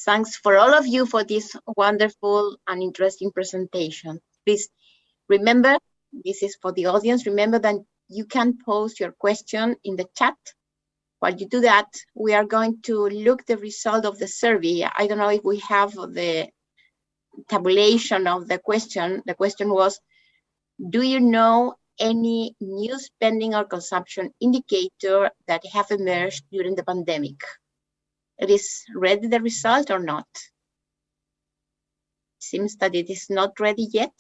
Thanks for all of you for this wonderful and interesting presentation. Please remember, this is for the audience, remember that you can post your question in the chat. While you do that, we are going to look the result of the survey. I don't know if we have the tabulation of the question. The question was, do you know any new spending or consumption indicator that have emerged during the pandemic? It is ready, the result, or not? Seems that it is not ready yet.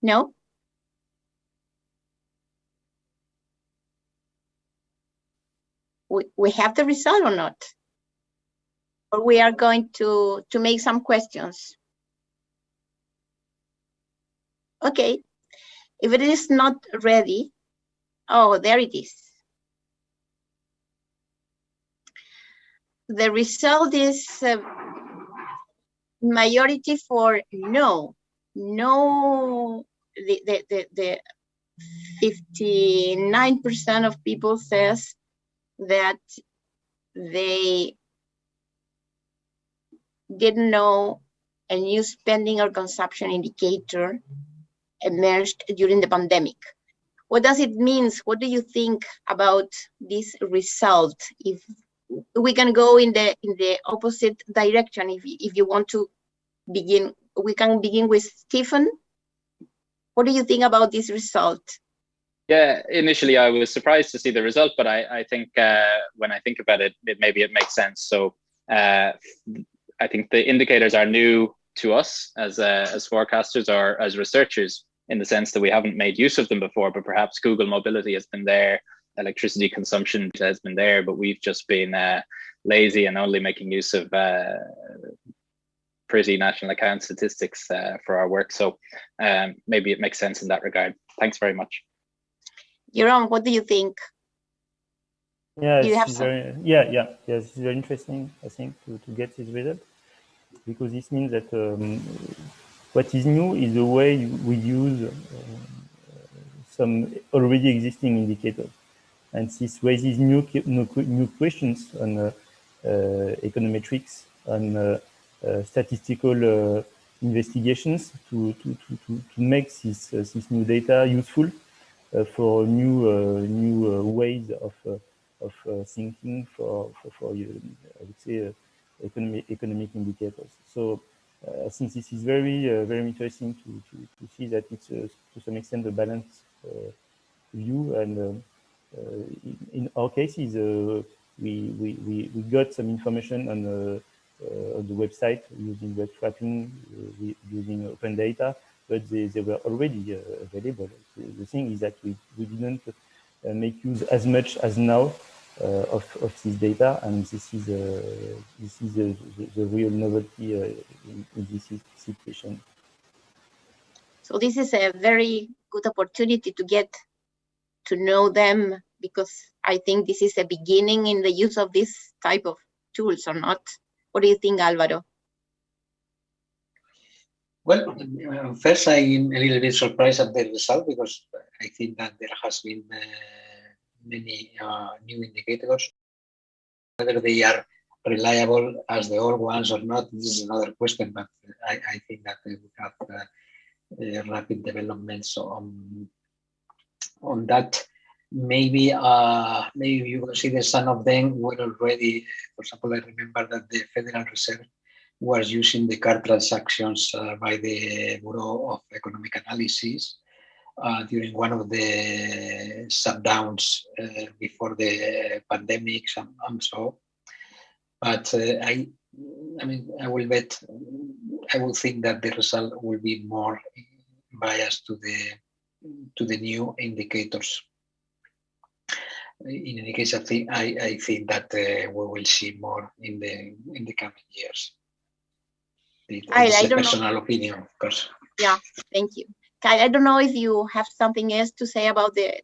No? We have the result or not? Or we are going to make some questions? Okay, if it is not ready, oh, there it is. The result is majority for no. No, the 59% of people says that they didn't know a new spending or consumption indicator emerged during the pandemic. What does it mean? What do you think about this result? If we can go in the opposite direction, if you want to begin, we can begin with Stephen. What do you think about this result? Yeah, initially I was surprised to see the result, but I think when I think about it, maybe it makes sense. So I think the indicators are new to us as forecasters or as researchers, in the sense that we haven't made use of them before, but perhaps Google mobility has been there, electricity consumption has been there, but we've just been lazy and only making use of pretty national account statistics for our work. So maybe it makes sense in that regard. Thanks very much. Jerome, what do you think? Yeah, it's very interesting, I think, to get this result, because this means that what is new is the way we use some already existing indicators, and this raises new questions on econometrics, on statistical investigations to make this new data useful for new ways of thinking for I would say economic indicators. So I think this is very interesting to see that it's to some extent a balanced view, and in our cases we got some information on the website using web scraping, using open data, but they were already available. The thing is that we didn't make use as much as now of this data, and this is the real novelty in this situation. So this is a very good opportunity to get to know them, because I think this is a beginning in the use of this type of tools, or not? What do you think, Alvaro? Well, first I'm a little bit surprised at the result, because I think that there has been many new indicators. Whether they are reliable as the old ones or not, this is another question, but I think that we have rapid developments on that. Maybe you consider some of them were already, for example, I remember that the Federal Reserve was using the card transactions by the Bureau of Economic Analysis during one of the shutdowns before the pandemic and so. But I will think that the result will be more biased to the new indicators. In any case, I think that we will see more in the coming years. It's a personal opinion, of course. Yeah, thank you. Kyle, I don't know if you have something else to say about the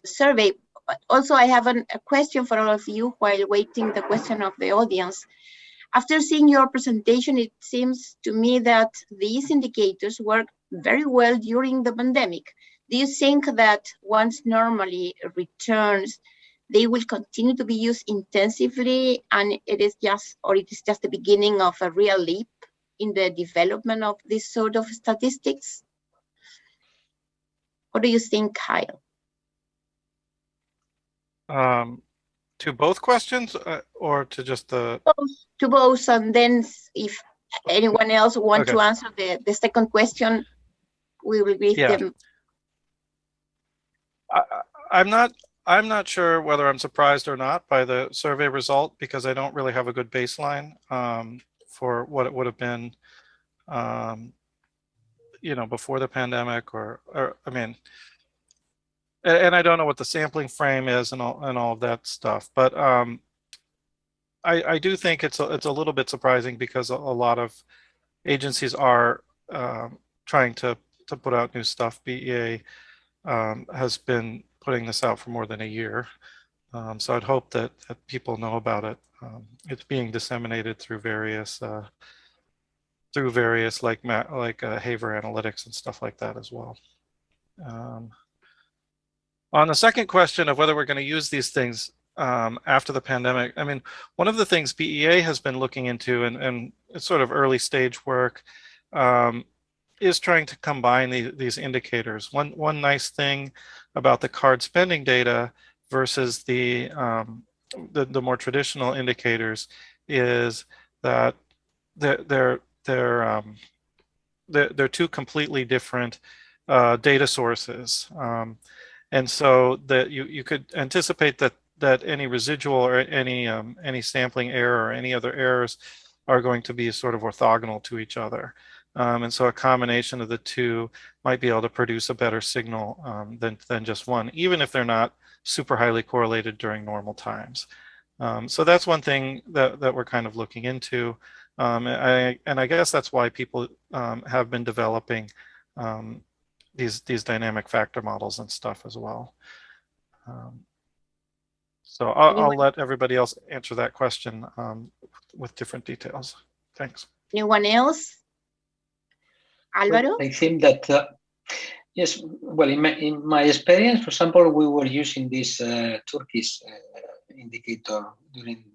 survey, but also I have a question for all of you while waiting the question of the audience. After seeing your presentation, it seems to me that these indicators work very well during the pandemic. Do you think that once normally returns, they will continue to be used intensively, and it is just the beginning of a real leap in the development of this sort of statistics? What do you think, Kyle? To both questions, or to just the... To both, and then if anyone else wants to answer the second question, we will give them. I'm not sure whether I'm surprised or not by the survey result, because I don't really have a good baseline for what it would have been, you know, before the pandemic, or I mean, and I don't know what the sampling frame is and all of that stuff. But I do think it's a little bit surprising, because a lot of agencies are trying to put out new stuff. BEA has been putting this out for more than a year. So I'd hope that people know about it. It's being disseminated through various like Behaviour analytics and stuff like that as well. On the second question of whether we're going to use these things after the pandemic, I mean, one of the things BEA has been looking into, and it's sort of early stage work, is trying to combine these indicators. One nice thing about the card spending data versus the more traditional indicators is that they're two completely different data sources. And so that you could anticipate that any residual or any sampling error or any other errors are going to be sort of orthogonal to each other. And so a combination of the two might be able to produce a better signal than just one, even if they're not super highly correlated during normal times. So that's one thing that we're kind of looking into. And I guess that's why people have been developing these dynamic factor models and stuff as well. So I'll let everybody else answer that question with different details. Thanks. Anyone else? Alvaro? I think that, yes, well, in my experience, for example, we were using this Turkish indicator during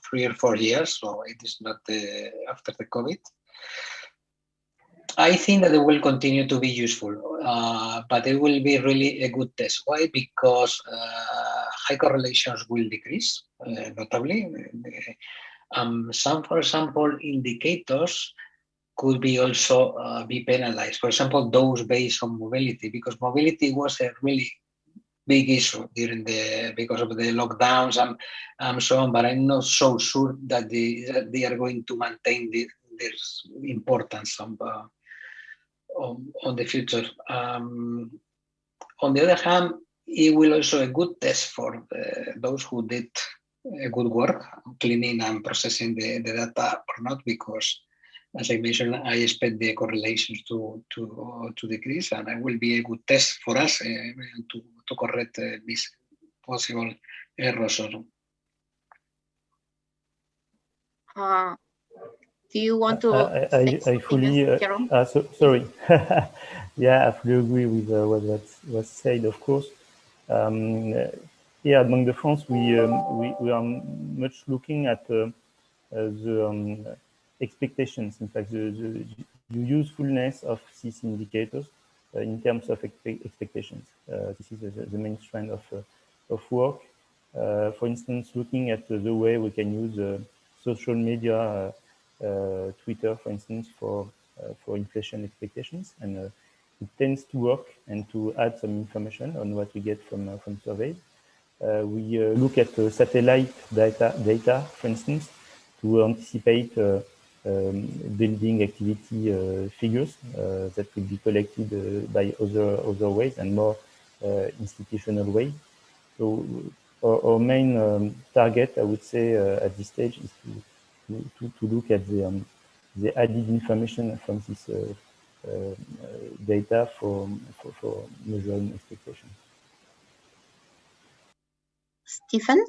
3 or 4 years, so it is not after the COVID. I think that it will continue to be useful, but it will be really a good test. Why? Because high correlations will decrease, notably. Some, for example, indicators could be also be penalized. For example, those based on mobility, because mobility was a really big issue during because of the lockdowns and so on. But I'm not so sure that they are going to maintain their importance on the future. On the other hand, it will also a good test for those who did a good work cleaning and processing the data or not, because as I mentioned, I expect the correlations to decrease, and it will be a good test for us to correct these possible errors. Do you want to? I fully. Sorry. Yeah, I fully agree with what was said. Of course, here at Banque de France, we are much looking at the expectations. In fact, the usefulness of these indicators in terms of expectations. This is the main strand of work. For instance, looking at the way we can use social media, Twitter, for instance, for inflation expectations, and it tends to work and to add some information on what we get from surveys. We look at satellite data, for instance, to anticipate building activity figures that will be collected by other ways and more institutional ways. So our main target, I would say, at this stage is to look at the added information from this data for measuring expectations. Stephen?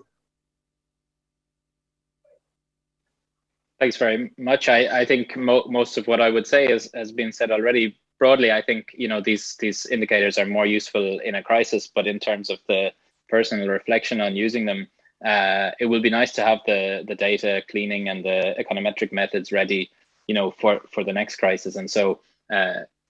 Thanks very much. I think most of what I would say has been said already. Broadly, I think these indicators are more useful in a crisis, but in terms of the personal reflection on using them, it will be nice to have the data cleaning and the econometric methods ready, for the next crisis. And so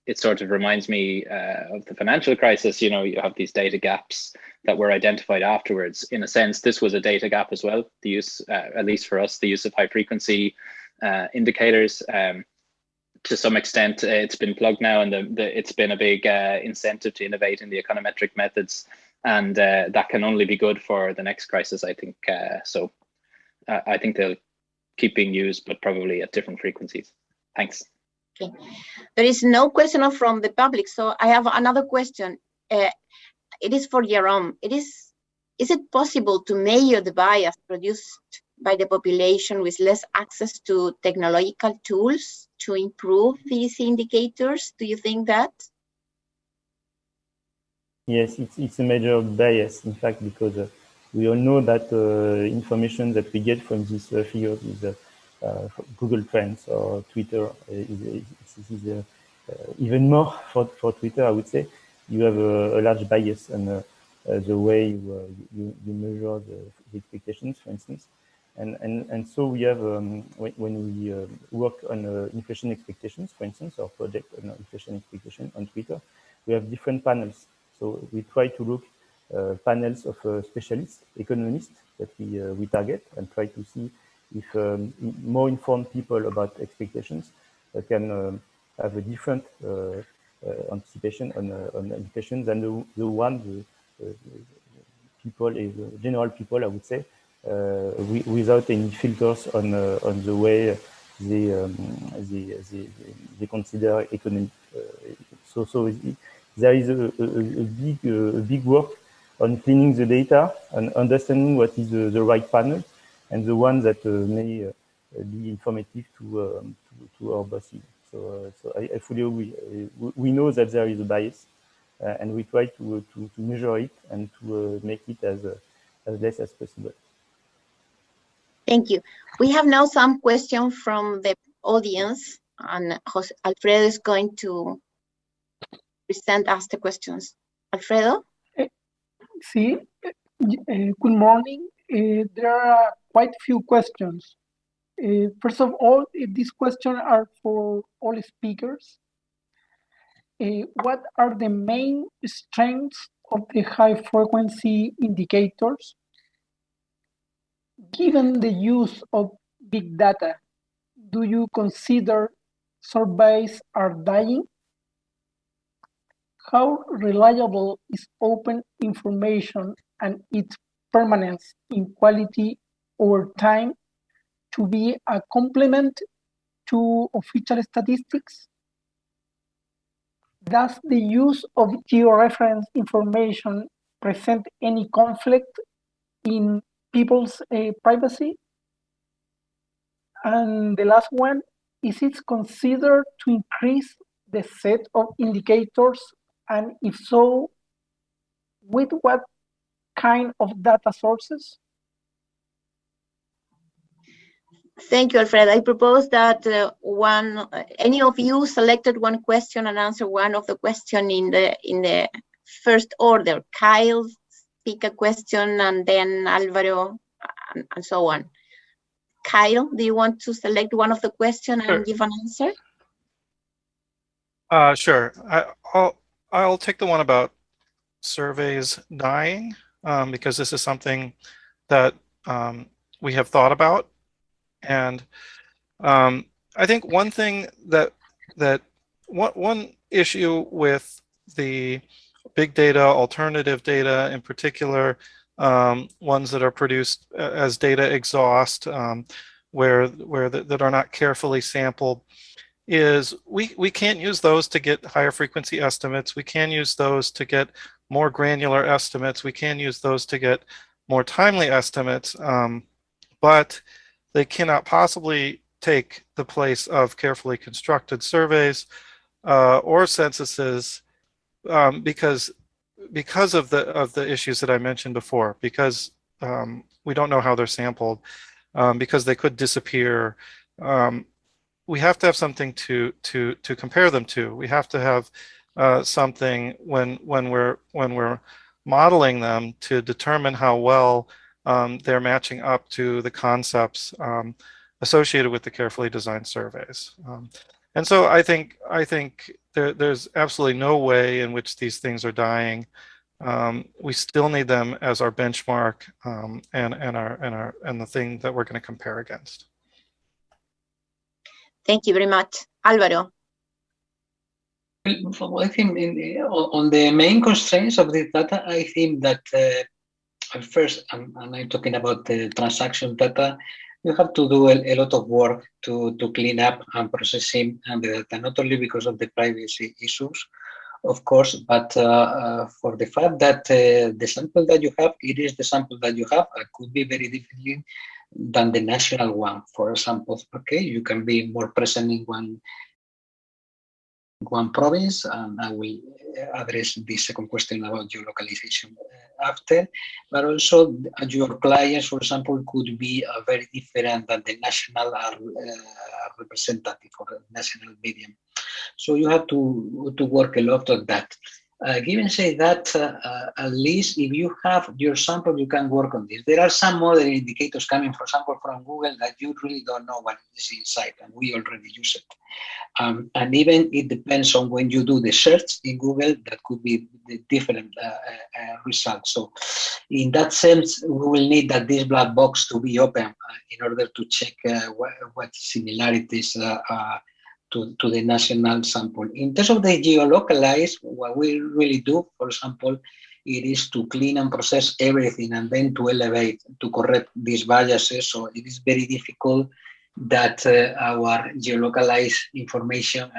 it sort of reminds me of the financial crisis. You have these data gaps that were identified afterwards. In a sense, this was a data gap as well. The use, at least for us, the use of high frequency indicators. To some extent, it's been plugged now, and it's been a big incentive to innovate in the econometric methods, and that can only be good for the next crisis, I think. So I think they'll keep being used, but probably at different frequencies. Thanks. Okay. There is no question from the public, so I have another question. It is for Jerome. Is it possible to measure the bias produced by the population with less access to technological tools to improve these indicators? Do you think that? Yes, it's a major bias, in fact, because we all know that information that we get from these figures is Google Trends or Twitter. Even more for Twitter, I would say. You have a large bias on the way you measure the expectations, for instance. And so we have, when we work on inflation expectations, for instance, or project on inflation expectation on Twitter, we have different panels. So we try to look panels of specialists, economists that we target, and try to see if more informed people about expectations can have a different anticipation on inflation than the one people, general people, I would say, without any filters on the way they consider economic. So there is a big work on cleaning the data and understanding what is the right panel and the one that may be informative to our bosses. So I fully agree. We know that there is a bias, and we try to measure it and to make it as less as possible. Thank you. We have now some questions from the audience, and Alfredo is going to present us the questions. Alfredo? Sí, good morning. There are quite few questions. First of all, these questions are for all speakers. What are the main strengths of the high frequency indicators? Given the use of big data, do you consider surveys are dying? How reliable is open information and its permanence in quality over time to be a complement to official statistics? Does the use of georeference information present any conflict in people's privacy? And the last one, is it considered to increase the set of indicators? And if so, with what kind of data sources? Thank you, Alfredo. I propose that any of you selected one question and answer one of the question in the first order. Kyle, pick a question, and then Alvaro, and so on. Kyle, do you want to select one of the question and give an answer? Sure. I'll take the one about surveys dying, because this is something that we have thought about. And I think one thing one issue with the big data, alternative data in particular, ones that are produced as data exhaust, that are not carefully sampled, is we can't use those to get higher frequency estimates. We can use those to get more granular estimates. We can use those to get more timely estimates, but they cannot possibly take the place of carefully constructed surveys or censuses, because of the issues that I mentioned before, because we don't know how they're sampled, because they could disappear. We have to have something to compare them to. We have to have something when we're modeling them to determine how well they're matching up to the concepts associated with the carefully designed surveys. And so I think there's absolutely no way in which these things are dying. We still need them as our benchmark and the thing that we're going to compare against. Thank you very much, Álvaro. I think on the main constraints of this data, I think that first, and I'm talking about the transaction data, you have to do a lot of work to clean up and processing the data, not only because of the privacy issues, of course, but for the fact that the sample that you have, it is the sample that you have, it could be very different than the national one, for example. Okay, you can be more present in one province, and I will address the second question about geolocalization after, but also your clients, for example, could be very different than the national representative or the national medium. So you have to work a lot on that. Given say that, at least if you have your sample, you can work on this. There are some other indicators coming, for example, from Google that you really don't know what is inside, and we already use it. And even it depends on when you do the search in Google, that could be the different results. So in that sense, we will need that this black box to be open in order to check what similarities to the national sample. In terms of the geolocalized, what we really do, for example, it is to clean and process everything and then to elevate, to correct these biases. So it is very difficult that our geolocalized information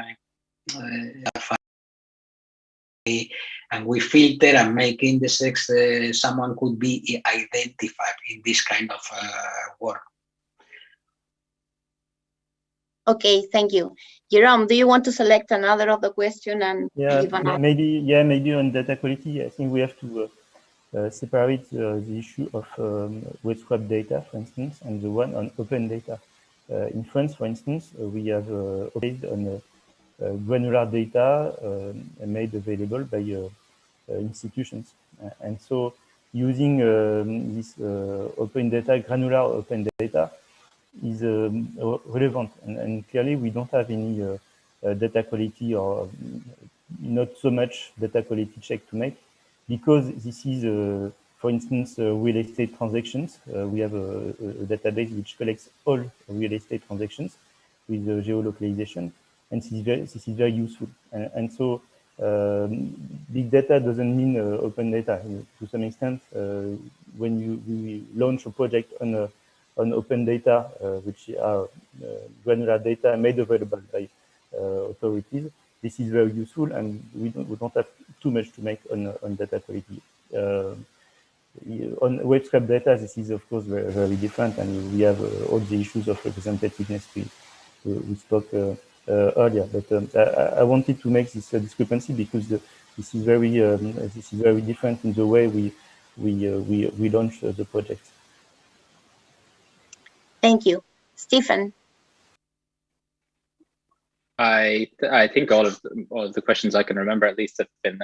and we filter and make indices, someone could be identified in this kind of work. Okay, thank you. Jerome, do you want to select another of the question and give an maybe on data quality, I think we have to separate the issue of web scrap data, for instance, and the one on open data. In France, for instance, we have based on granular data made available by institutions. And so using this open data, granular open data, is relevant, and clearly we don't have any data quality or not so much data quality check to make, because this is, for instance, real estate transactions. We have a database which collects all real estate transactions with geolocalization, and this is very useful. And so big data doesn't mean open data. To some extent, when we launch a project on open data, which are granular data made available by authorities, this is very useful, and we don't have too much to make on data quality. On web scrap data, this is of course very, very different, and we have all the issues of representativeness we spoke earlier. But I wanted to make this discrepancy because this is very different in the way we launch the project. Thank you. Stephen. I think all of the questions I can remember at least have been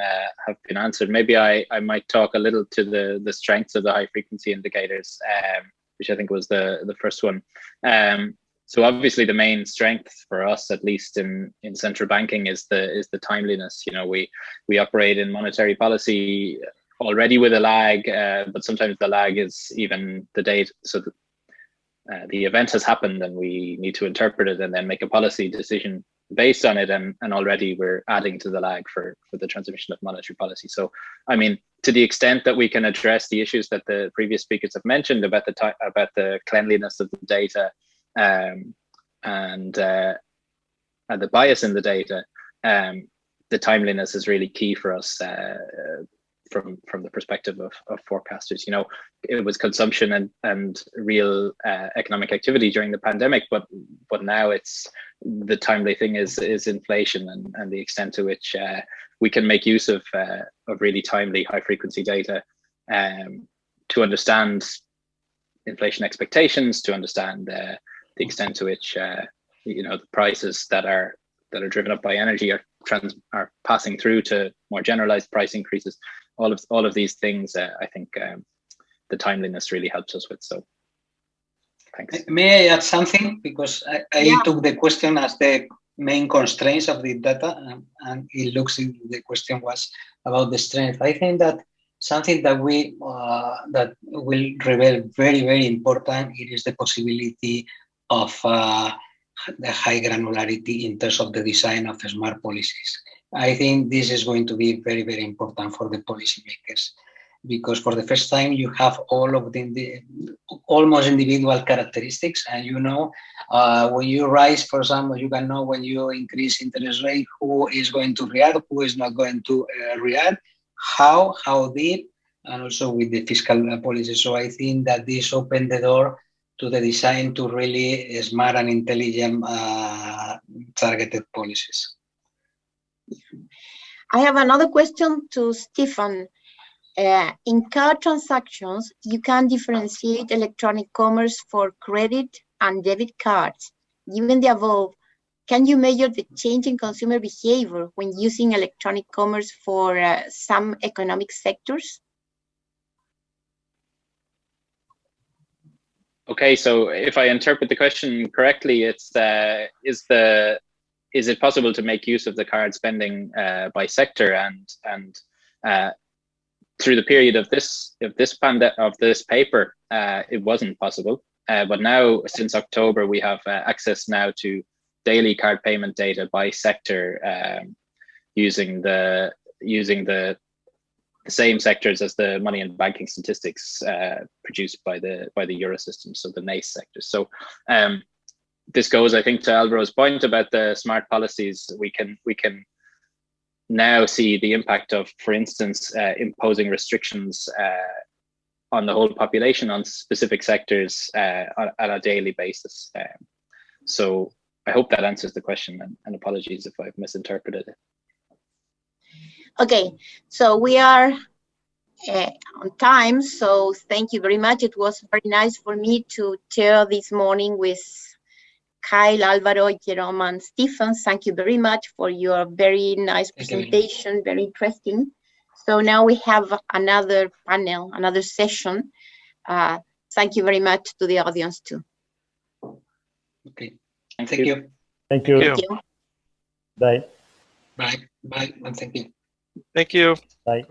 answered. Maybe I might talk a little to the strengths of the high frequency indicators, which I think was the first one. So obviously the main strength for us, at least in central banking, is the timeliness. You know, we operate in monetary policy already with a lag, but sometimes the lag is even the date. So the event has happened and we need to interpret it and then make a policy decision based on it, and already we're adding to the lag for the transmission of monetary policy. So, I mean, to the extent that we can address the issues that the previous speakers have mentioned about the cleanliness of the data and the bias in the data, the timeliness is really key for us from the perspective of forecasters. You know, it was consumption and real economic activity during the pandemic, but now it's the timely thing is inflation and the extent to which we can make use of really timely high frequency data to understand inflation expectations, to understand the extent to which you know, the prices that are driven up by energy are passing through to more generalized price increases. all of these things, I think the timeliness really helps us with. So thanks. May I add something? Because I took the question as the main constraints of the data, and it looks like the question was about the strength. I think that something that we that will reveal very important, it is the possibility of the high granularity in terms of the design of smart policies. I think this is going to be very important for the policymakers, because for the first time you have all of the almost individual characteristics, and you know when you rise, for example, you can know when you increase interest rate who is going to react, who is not going to react, how deep, and also with the fiscal policy. So I think that this opened the door to the design to really smart and intelligent targeted policies. I have another question to Stefan. In card transactions, you can differentiate electronic commerce for credit and debit cards. Given the above, can you measure the change in consumer behavior when using electronic commerce for some economic sectors? Okay, so if I interpret the question correctly, it's is it possible to make use of the card spending by sector, and through the period of this paper, it wasn't possible. But now, since October, we have access now to daily card payment data by sector, using the same sectors as the money and banking statistics produced by the Eurosystem, so the NACE sectors. So this goes, I think, to Alvaro's point about the smart policies. We can now see the impact of, for instance, imposing restrictions on the whole population on specific sectors on a daily basis. So I hope that answers the question, and apologies if I've misinterpreted it. Okay, so we are on time, so thank you very much. It was very nice for me to share this morning with Kyle, Alvaro, Jerome, and Stefan. Thank you very much for your very nice presentation, very interesting. So now we have another panel, another session. Thank you very much to the audience too. Okay, thank you. Thank you. Thank you. Bye. Bye, and thank you. Thank you. Bye.